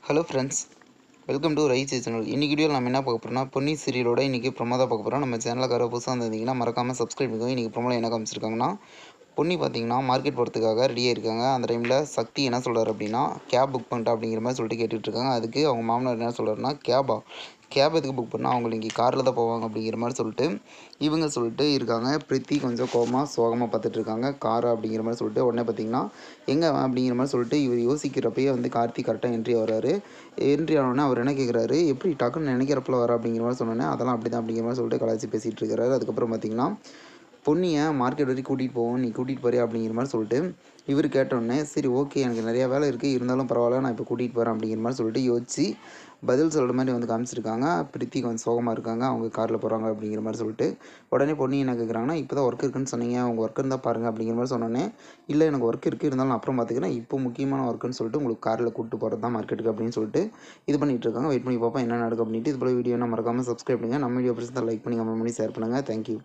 Hello friends, welcome to rice channel. இன்றைக்கி வீடியோவில் நம்ம என்ன பார்க்க போகிறோம்னா, பொன்னி சீரியலோட இன்றைக்கி ப்ரோமோ தான் பார்க்க போகிறோம். நம்ம சேனலுக்கார புதுசாக வந்திருந்தீங்கன்னா மறக்காமல் சப்ஸ்கிரைப் பண்ணுங்க. இன்றைக்கி ப்ரோமோவில் என்ன காமிச்சிருக்காங்கன்னா, பொன்னி பார்த்தீங்கன்னா மார்க்கெட் போகிறதுக்காக ரெடியாக இருக்காங்க. அந்த டைமில் சக்தி என்ன சொல்கிறார் அப்படின்னா, கேப் புக் பண்ணிட்டா அப்படிங்கிற மாதிரி சொல்லிட்டு கேட்டுட்டு இருக்காங்க. அதுக்கு அவங்க மாமனார் என்ன சொல்கிறாருன்னா, கேப் எதுக்கு புக் பண்ணால் அவங்க இன்றைக்கி காரில் தான் போவாங்க அப்படிங்கிற மாதிரி சொல்லிட்டு இவங்க சொல்லிட்டு இருக்காங்க. பிரித்தி கொஞ்சம் கோபமாக சோகமாக பார்த்துட்டு இருக்காங்க. கார் அப்படிங்கிற மாதிரி சொல்லிட்டு உடனே பார்த்தீங்கன்னா எங்கே அப்படிங்கிற மாதிரி சொல்லிட்டு இவர் யோசிக்கிறப்பயே வந்து கார்த்திக் கரெக்டாக என்ட்ரி வராரு. என்ட்ரி ஆனோடனே அவர் என்ன கேட்குறாரு, எப்படி டக்குன்னு நினைக்கிறப்பல வர அப்படிங்கிற மாதிரி சொன்னோன்னே அதெல்லாம் அப்படி தான் அப்படிங்கிற மாதிரி சொல்லிட்டு கலாச்சி பேசிகிட்டு இருக்கிறாரு. அதுக்கப்புறம் பார்த்தீங்கன்னா பொன்னியை மார்க்கெட் வரைக்கும் கூட்டிகிட்டு போவோம், நீ கூட்டிகிட்டு போறியா அப்படிங்கிற மாதிரி சொல்லிட்டு இவர் கேட்டோடனே சரி ஓகே, எனக்கு நிறையா வேலை இருக்குது, இருந்தாலும் பரவாயில்ல, நான் இப்போ கூட்டிகிட்டு போகிறேன் அப்படிங்கிற மாதிரி சொல்லிட்டு யோசிச்சு பதில் சொல்கிற மாதிரி வந்து காமிச்சிருக்காங்க. பிரித்தி கொஞ்சம் சோகமாக இருக்காங்க, அவங்க காரில் போகிறாங்க அப்படிங்கிற மாதிரி சொல்லிட்டு உடனே பொன்னி என்ன கேட்குறாங்கன்னா, இப்போ தான் ஒர்க் இருக்குன்னு சொன்னீங்க, உங்கள் ஒர்க் இருந்தால் பாருங்கள் அப்படிங்கிற மாதிரி சொன்னோன்னே, இல்லை எனக்கு ஒர்க் இருக்குது, இருந்தாலும் நான் அப்புறம் பார்த்துக்கிறேன், இப்போ முக்கியமான ஒர்க்குன்னு சொல்லிட்டு உங்களுக்கு காரில் கூப்பிட்டு போகிறது தான் மார்க்கெட்டுக்கு அப்படின்னு சொல்லிட்டு இது பண்ணிகிட்டு இருக்காங்க. வெயிட் பண்ணி பார்ப்போம் என்ன நடக்கும் அப்படின்ட்டு. இது போல வீடியோ மறக்காமல் சப்ஸ்கிரைப் பண்ணுங்கள். நம்ம வீடியோ பிடிச்சிருந்தா லைக் பண்ணி கமெண்ட் பண்ணி ஷேர் பண்ணுங்கள். தேங்க்யூ.